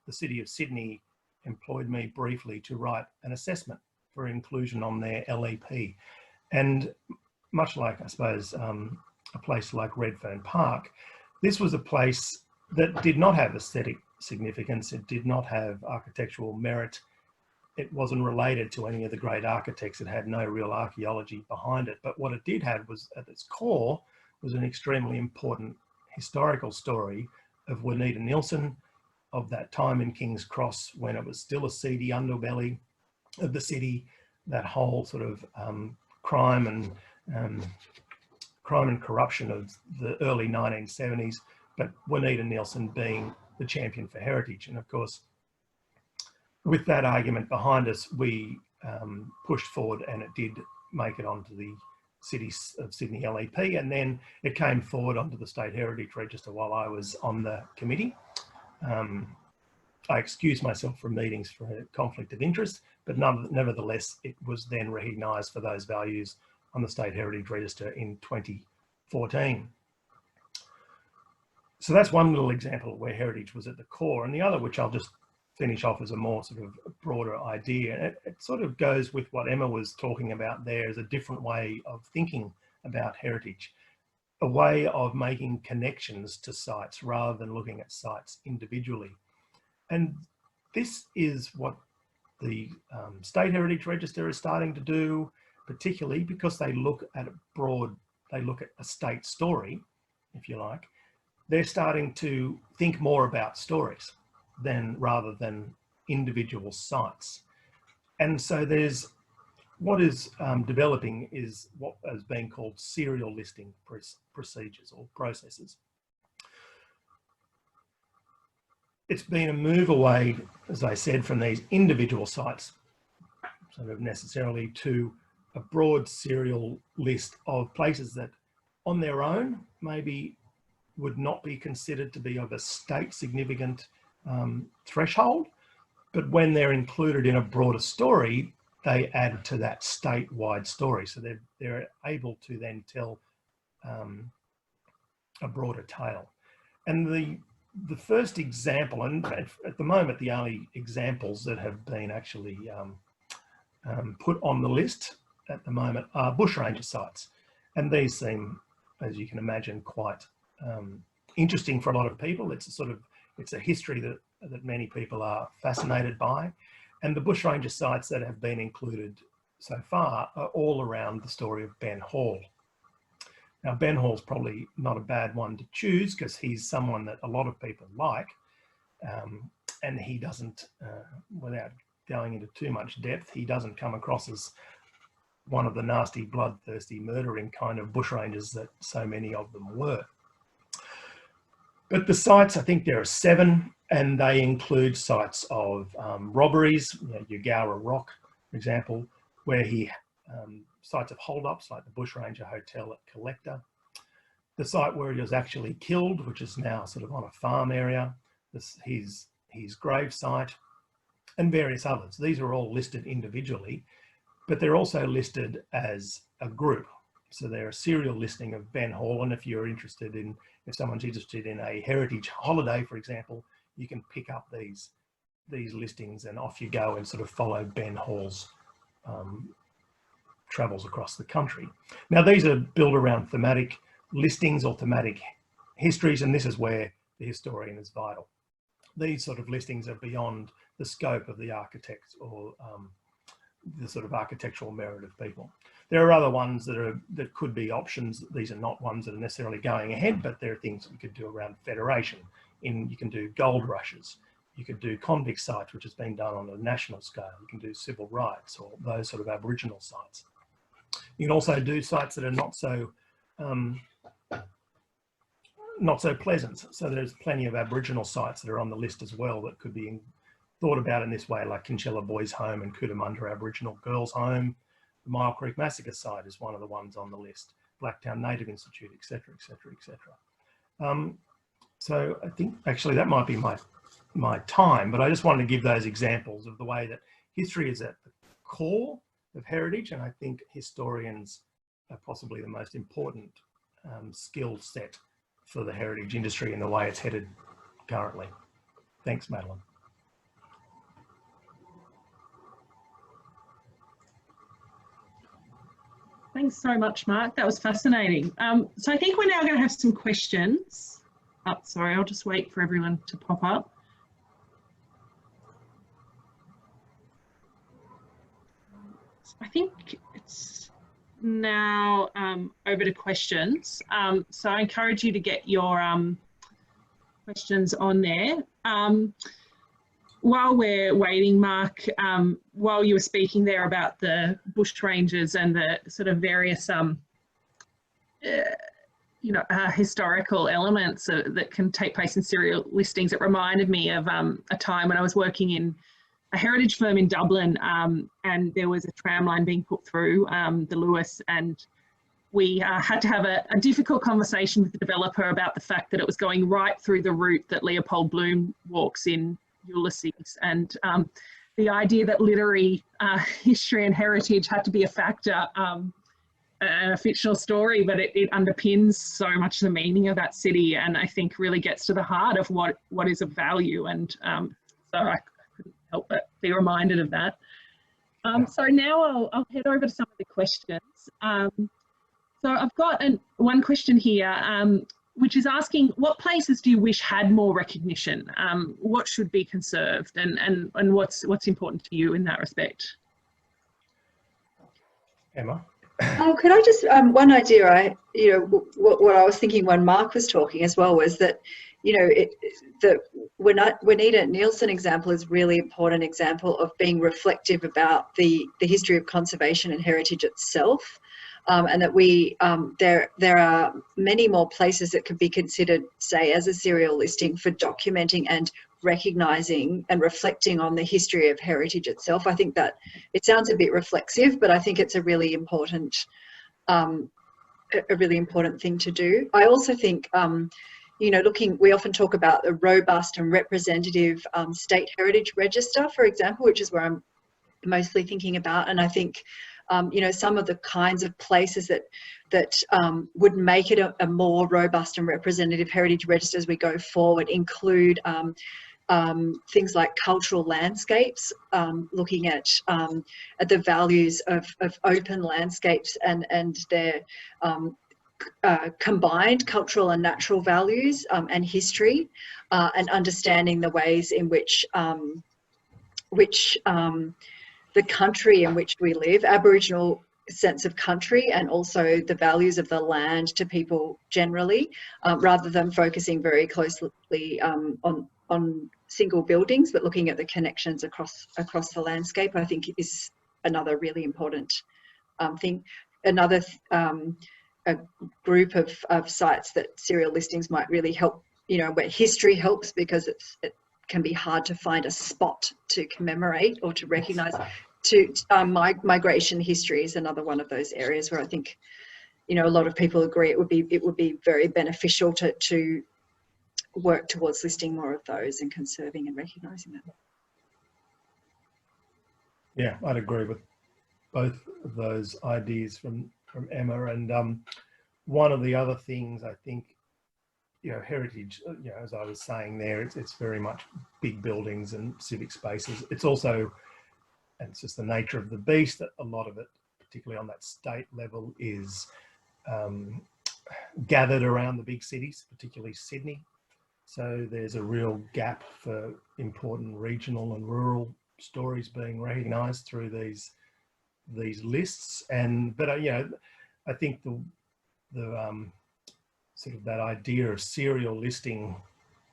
the City of Sydney employed me briefly to write an assessment for inclusion on their LEP. And much like, I suppose, a place like Redfern Park, this was a place that did not have aesthetic significance. It did not have architectural merit. It wasn't related to any of the great architects. It had no real archaeology behind it. But what it did have was, at its core, was an extremely important historical story of Juanita Nilsson, of that time in King's Cross when it was still a seedy underbelly of the city, that whole sort of crime and corruption of the early 1970s, but Juanita Nilsson being the champion for heritage. And of course, with that argument behind us, we pushed forward, and it did make it onto the City of Sydney LEP, and then it came forward onto the State Heritage Register while I was on the committee. I excused myself from meetings for a conflict of interest, but nevertheless, it was then recognised for those values on the State Heritage Register in 2014. So that's one little example where heritage was at the core, and the other, which I'll just finish off as a more sort of broader idea, and it sort of goes with what Emma was talking about there, as a different way of thinking about heritage, a way of making connections to sites rather than looking at sites individually. And this is what the State Heritage Register is starting to do, particularly because they look at a state story, if you like. They're starting to think more about stories rather than individual sites. And so there's what is developing is what is being called serial listing procedures or processes. It's been a move away, as I said, from these individual sites, sort of necessarily, to a broad serial list of places that on their own maybe would not be considered to be of a state significant threshold, but when they're included in a broader story, they add to that statewide story. So they're able to then tell a broader tale. And the first example, and at the moment the only examples that have been actually put on the list at the moment are bushranger sites. And these seem, as you can imagine, quite interesting for a lot of people. It's a history that many people are fascinated by. And the bushranger sites that have been included so far are all around the story of Ben Hall. Now, Ben Hall's probably not a bad one to choose because he's someone that a lot of people like, and he doesn't, without going into too much depth, he doesn't come across as one of the nasty, bloodthirsty, murdering kind of bushrangers that so many of them were. But the sites, I think there are 7, and they include sites of robberies, Yagara Rock, for example, where he sites of holdups like the Bushranger Hotel at Collector, the site where he was actually killed, which is now sort of on a farm area, his grave site, and various others. These are all listed individually, but they're also listed as a group. So they're a serial listing of Ben Hall, and if someone's interested in a heritage holiday, for example, you can pick up these listings and off you go and sort of follow Ben Hall's travels across the country. Now, these are built around thematic listings or thematic histories, and this is where the historian is vital. These sort of listings are beyond the scope of the architect or the sort of architectural merit of people. There are other ones that could be options. These are not ones that are necessarily going ahead, but there are things that you could do around federation. You can do gold rushes. You could do convict sites, which has been done on a national scale. You can do civil rights or those sort of Aboriginal sites. You can also do sites that are not so pleasant. So there's plenty of Aboriginal sites that are on the list as well that could be thought about in this way, like Kinchela Boys Home and Cootamundra Aboriginal Girls Home. The Mile Creek Massacre site is one of the ones on the list. Blacktown Native Institute, etc., etc., etc. So I think actually that might be my time, but I just wanted to give those examples of the way that history is at the core of heritage, and I think historians are possibly the most important skill set for the heritage industry and the way it's headed currently. Thanks, Madeline. Thanks so much, Mark. That was fascinating. So I think we're now going to have some questions. Oh, sorry, I'll just wait for everyone to pop up. I think it's now over to questions. So I encourage you to get your questions on there. While we're waiting, Mark, while you were speaking there about the bushrangers and the sort of various, historical elements that can take place in serial listings, it reminded me of a time when I was working in a heritage firm in Dublin, and there was a tram line being put through the Lewis, and we had to have a difficult conversation with the developer about the fact that it was going right through the route that Leopold Bloom walks in Ulysses, and the idea that literary history and heritage had to be a factor, and a fictional story, but it underpins so much the meaning of that city, and I think really gets to the heart of what is of value, and so I couldn't help but be reminded of that. So now I'll head over to some of the questions. So I've got one question here, which is asking, what places do you wish had more recognition? What should be conserved, and what's important to you in that respect? Emma? Oh, could I just, one idea, what I was thinking when Mark was talking as well was that, the Juanita Nielsen example is a really important example of being reflective about the history of conservation and heritage itself. And that there are many more places that could be considered, say, as a serial listing for documenting and recognising and reflecting on the history of heritage itself. I think that it sounds a bit reflexive, but I think it's a really important thing to do. I also think, you know, we often talk about a robust and representative state heritage register, for example, which is where I'm mostly thinking about. And I think, you know, some of the kinds of places that would make it a more robust and representative heritage register as we go forward include things like cultural landscapes, looking at the values of open landscapes and their combined cultural and natural values and history, and understanding the ways in which the country in which we live, Aboriginal sense of country, and also the values of the land to people generally, rather than focusing very closely on single buildings, but looking at the connections across the landscape, I think is another really important thing. Another a group of sites that serial listings might really help, you know, where history helps, because it can be hard to find a spot to commemorate or to recognise. Migration history is another one of those areas where I think, you know, a lot of people agree it would be very beneficial to work towards listing more of those and conserving and recognising them. Yeah, I'd agree with both of those ideas from Emma. And one of the other things I think, you know, heritage, you know, as I was saying there, it's very much big buildings and civic spaces. It's also, and it's just the nature of the beast, that a lot of it, particularly on that state level, is gathered around the big cities, particularly Sydney. So there's a real gap for important regional and rural stories being recognised through these lists. But you know, I think the sort of that idea of serial listing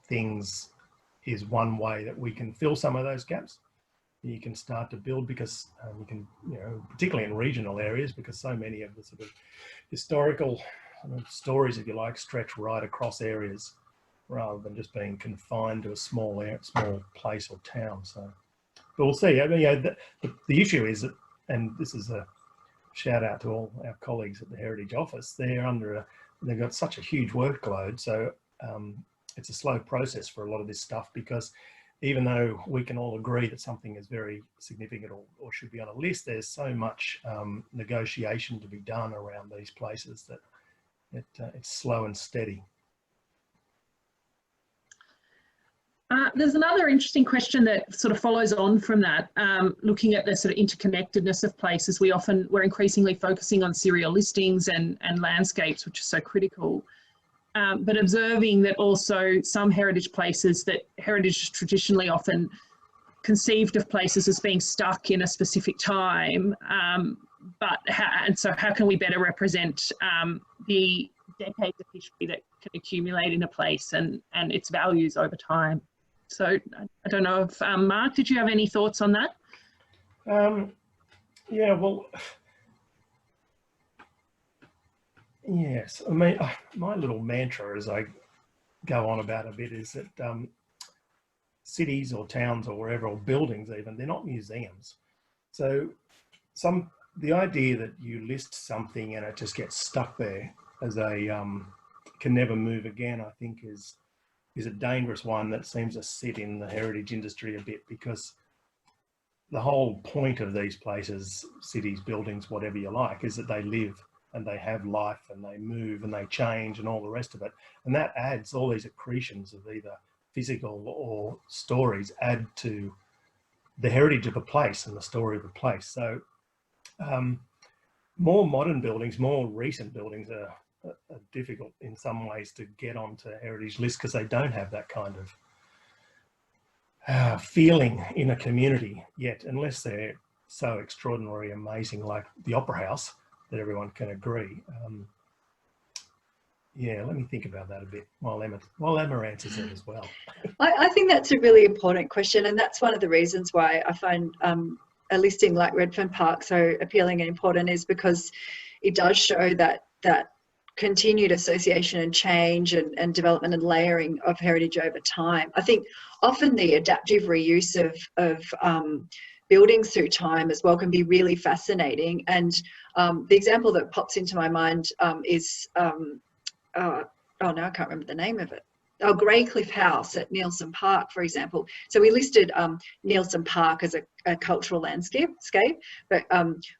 things is one way that we can fill some of those gaps. You can start to build, because you can, you know, particularly in regional areas, because so many of the sort of historical stories, if you like, stretch right across areas rather than just being confined to a small place or town. So, but we'll see. I mean, you know, the issue is that, and this is a shout out to all our colleagues at the Heritage Office, they've got such a huge workload. So it's a slow process for a lot of this stuff, because even though we can all agree that something is very significant or should be on a list, there's so much negotiation to be done around these places that it's slow and steady. There's another interesting question that sort of follows on from that, looking at the sort of interconnectedness of places. We're increasingly focusing on serial listings and landscapes, which is so critical, but observing that also some heritage places, that heritage traditionally often conceived of places as being stuck in a specific time, so how can we better represent the decades of history that can accumulate in a place and its values over time? So I don't know if, Mark, did you have any thoughts on that? Yeah, well, yes. I mean, my little mantra as I go on about a bit is that cities or towns or wherever, or buildings even, they're not museums. So the idea that you list something and it just gets stuck there as can never move again, I think is a dangerous one that seems to sit in the heritage industry a bit, because the whole point of these places, cities, buildings, whatever you like, is that they live and they have life and they move and they change and all the rest of it. And that adds all these accretions of either physical or stories add to the heritage of a place and the story of a place. So more modern buildings, more recent buildings are difficult in some ways to get onto heritage lists, because they don't have that kind of feeling in a community yet, unless they're so extraordinary, amazing, like the Opera House, that everyone can agree. Yeah, let me think about that a bit while Emma answers it as well. I think that's a really important question, and that's one of the reasons why I find a listing like Redfern Park so appealing and important, is because it does show that continued association and change and development and layering of heritage over time. I think often the adaptive reuse of buildings through time as well can be really fascinating. And the example that pops into my mind is, oh no, I can't remember the name of it. our Greycliff House at Neilson Park, for example. So we listed Neilson Park as a cultural landscape, but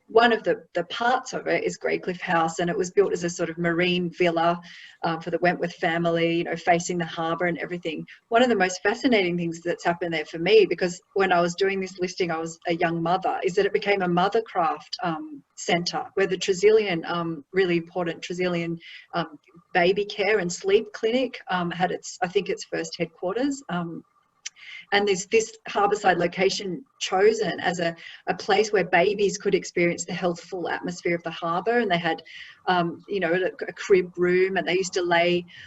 one of the parts of it is Greycliff House, and it was built as a sort of marine villa for the Wentworth family, you know, facing the harbour and everything. One of the most fascinating things that's happened there for me, because when I was doing this listing, I was a young mother, is that it became a mothercraft centre where the Tresillian, really important Tresillian baby care and sleep clinic had its, I think, its first headquarters. And there's this harbourside location chosen as a place where babies could experience the healthful atmosphere of the harbour. And they had, you know, a crib room, and they used to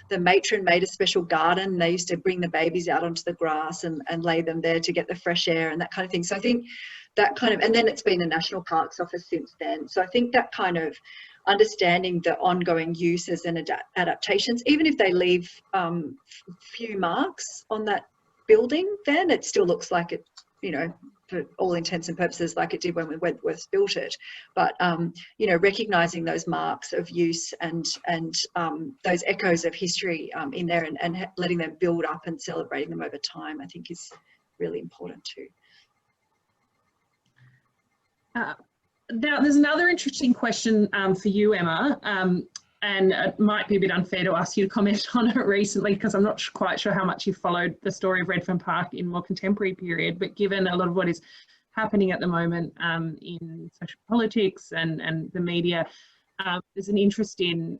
the matron made a special garden. They used to bring the babies out onto the grass and lay them there to get the fresh air and that kind of thing. So I think that kind of, and then it's been a National Parks Office since then. So I think that kind of understanding the ongoing uses and adaptations, even if they leave few marks on that building, then it still looks like it, you know, for all intents and purposes, like it did when Wentworth built it. But you know, recognising those marks of use and those echoes of history in there, and letting them build up and celebrating them over time, I think is really important too. Now, there's another interesting question for you, Emma, and it might be a bit unfair to ask you to comment on it recently, because I'm not quite sure how much you've followed the story of Redfern Park in more contemporary period, but given a lot of what is happening at the moment in social politics and the media, there's an interest in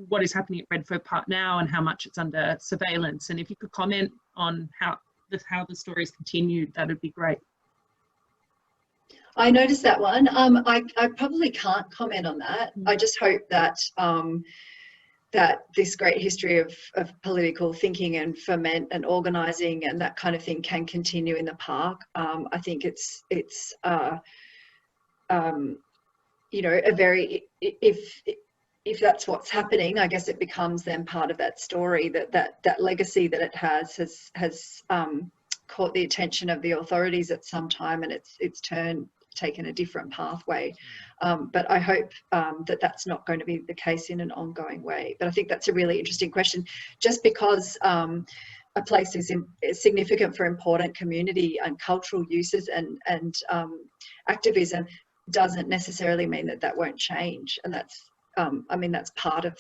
what is happening at Redfern Park now and how much it's under surveillance. And if you could comment on how the story is continued, that would be great. I noticed that one. I probably can't comment on that. I just hope that that this great history of political thinking and ferment and organising and that kind of thing can continue in the park. I think it's you know, a very, if that's what's happening, I guess it becomes then part of that story, that legacy that it has caught the attention of the authorities at some time, and it's taken a different pathway. But I hope that that's not going to be the case in an ongoing way. But I think that's a really interesting question, just because a place is significant for important community and cultural uses and activism doesn't necessarily mean that won't change. And that's, I mean, that's part of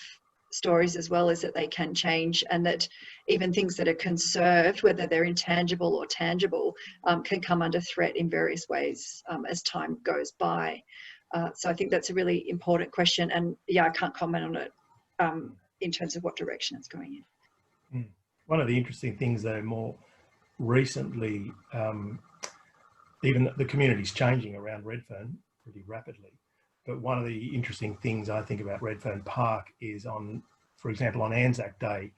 stories as well, is that they can change, and that even things that are conserved, whether they're intangible or tangible, can come under threat in various ways as time goes by. So I think that's a really important question, and yeah, I can't comment on it in terms of what direction it's going in. One of the interesting things, though, more recently, even the community's changing around Redfern pretty rapidly. But one of the interesting things I think about Redfern Park is for example, on Anzac Day,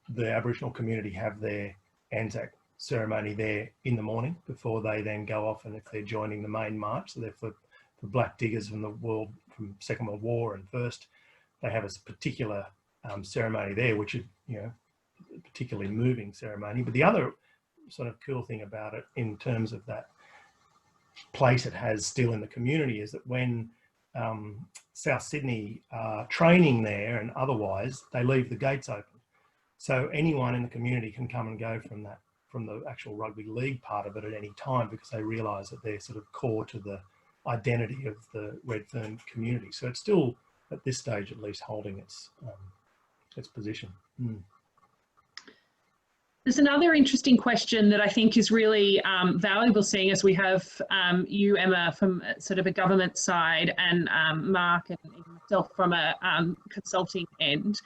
the Aboriginal community have their Anzac ceremony there in the morning before they then go off, and if they're joining the main march, so they're for black diggers from Second World War and First, they have a particular ceremony there, which is, you know, a particularly moving ceremony. But the other sort of cool thing about it, in terms of that place it has still in the community, is that when South Sydney are training there and otherwise, they leave the gates open. So anyone in the community can come and go from the actual rugby league part of it at any time, because they realise that they're sort of core to the identity of the Redfern community. So it's still, at this stage at least, holding its position. There's another interesting question that I think is really valuable, seeing as we have you, Emma, from sort of a government side, and Mark and myself from a consulting end,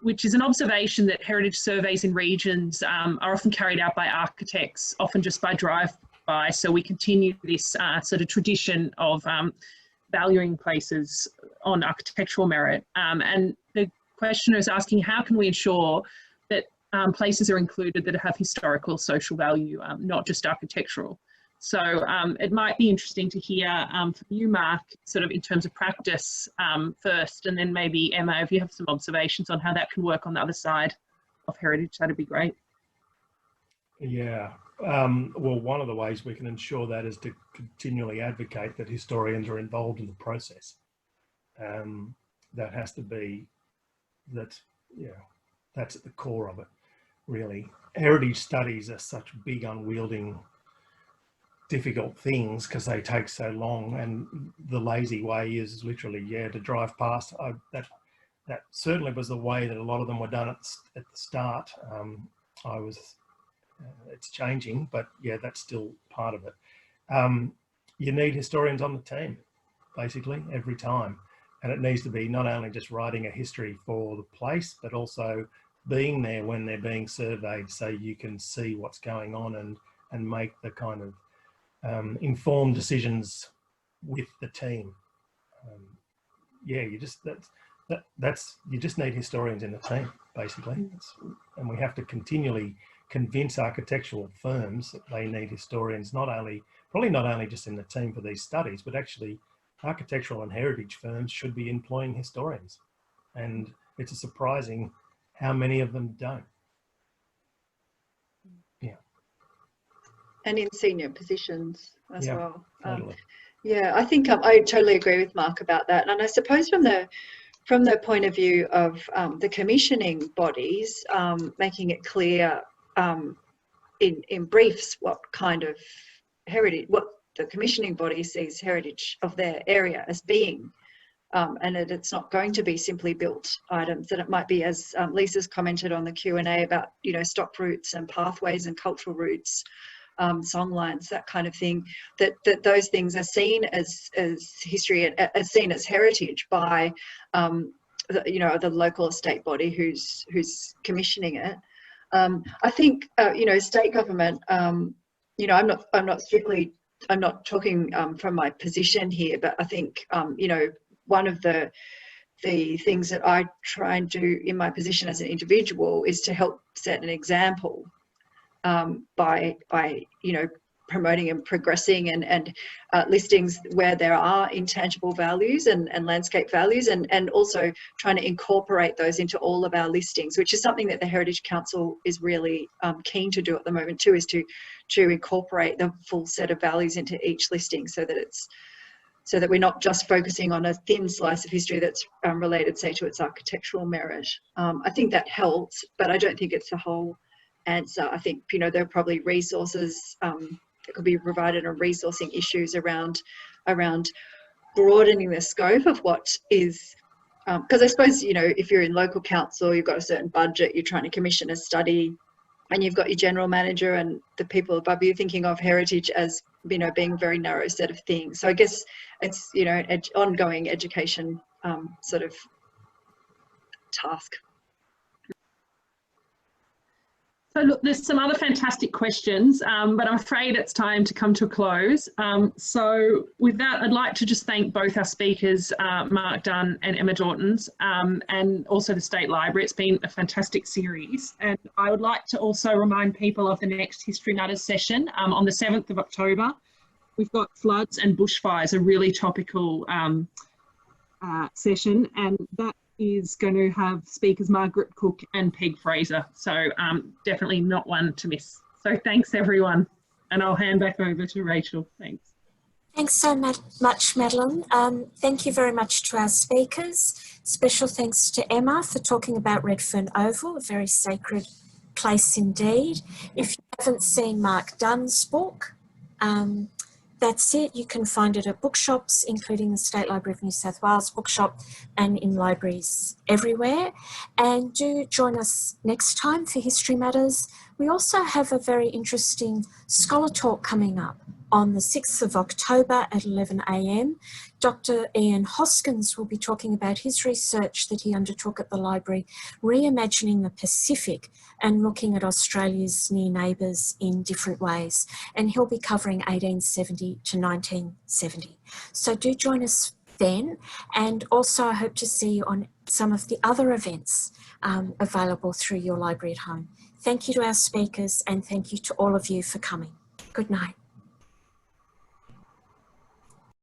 which is an observation that heritage surveys in regions are often carried out by architects, often just by drive-by. So we continue this sort of tradition of valuing places on architectural merit. And the questioner is asking, how can we ensure that places are included that have historical social value, not just architectural? So it might be interesting to hear from you, Mark, sort of in terms of practice first, and then maybe Emma, if you have some observations on how that can work on the other side of heritage, that'd be great. Yeah, well, one of the ways we can ensure that is to continually advocate that historians are involved in the process. That has to be, that's at the core of it. really. Heritage studies are such big, unwielding, difficult things because they take so long, and the lazy way is literally, yeah, to drive past. That certainly was the way that a lot of them were done at the start. It's changing, but yeah, that's still part of it. You need historians on the team, basically, every time. And it needs to be not only just writing a history for the place, but also being there when they're being surveyed, so you can see what's going on and make the kind of informed decisions with the team. Yeah, you just need historians in the team, basically. And we have to continually convince architectural firms that they need historians, probably not only just in the team for these studies, but actually architectural and heritage firms should be employing historians. And it's surprising how many of them don't. Yeah. And in senior positions as well. Totally. Yeah, I think I totally agree with Mark about that. And I suppose from the point of view of the commissioning bodies, making it clear in briefs what kind of heritage, what the commissioning body sees heritage of their area as being, and that it's not going to be simply built items, that it might be, as Lisa's commented on the Q&A about, you know, stock routes and pathways and cultural routes, songlines, that kind of thing, that those things are seen as history, as seen as heritage by the local estate body who's commissioning it. I think state government, I'm not talking from my position here, but I think one of the things that I try and do in my position as an individual is to help set an example by promoting and progressing and listings where there are intangible values and landscape values, and also trying to incorporate those into all of our listings, which is something that the Heritage Council is really keen to do at the moment too, is to incorporate the full set of values into each listing, so that we're not just focusing on a thin slice of history that's related, say, to its architectural merit. I think that helps, but I don't think it's the whole answer. I think there are probably resources that could be provided, and resourcing issues around broadening the scope of what is, because I suppose if you're in local council, you've got a certain budget, you're trying to commission a study, and you've got your general manager and the people above you thinking of heritage as being a very narrow set of things. So I guess it's ongoing education sort of task. So look, there's some other fantastic questions, but I'm afraid it's time to come to a close. So with that, I'd like to just thank both our speakers, Mark Dunn and Emma Dortins, and also the State Library. It's been a fantastic series. And I would like to also remind people of the next History Matters session on the 7th of October. We've got floods and bushfires, a really topical session, and that is going to have speakers Margaret Cook and Peg Fraser. So definitely not one to miss. So thanks everyone. And I'll hand back over to Rachel. Thanks. Thanks so much, Madeline. Thank you very much to our speakers. Special thanks to Emma for talking about Redfern Oval, a very sacred place indeed. If you haven't seen Mark Dunn's book, that's it. You can find it at bookshops, including the State Library of New South Wales bookshop, and in libraries everywhere. And do join us next time for History Matters. We also have a very interesting scholar talk coming up on the 6th of October at 11 a.m. Dr. Ian Hoskins will be talking about his research that he undertook at the library, reimagining the Pacific and looking at Australia's near neighbours in different ways. And he'll be covering 1870 to 1970. So do join us then. And also I hope to see you on some of the other events available through your library at home. Thank you to our speakers, and thank you to all of you for coming. Good night.